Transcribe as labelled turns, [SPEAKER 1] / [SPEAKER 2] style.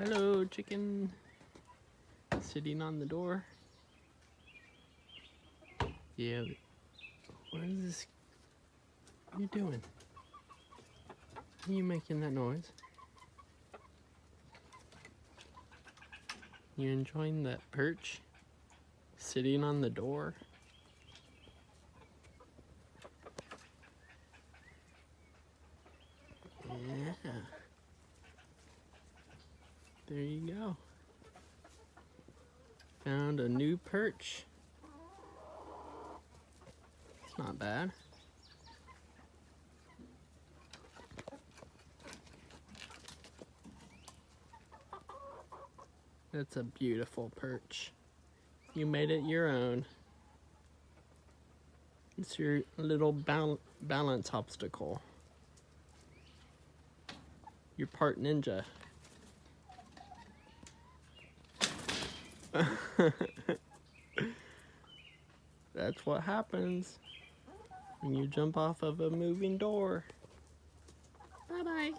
[SPEAKER 1] Hello, chicken. Sitting on the door. Yeah. What is this? What are you doing? Why are you making that noise? You enjoying that perch? Sitting on the door? Yeah. There you go. Found a new perch. It's not bad. That's a beautiful perch. You made it your own. It's your little balance obstacle. You're part ninja. That's what happens when you jump off of a moving door. Bye-bye.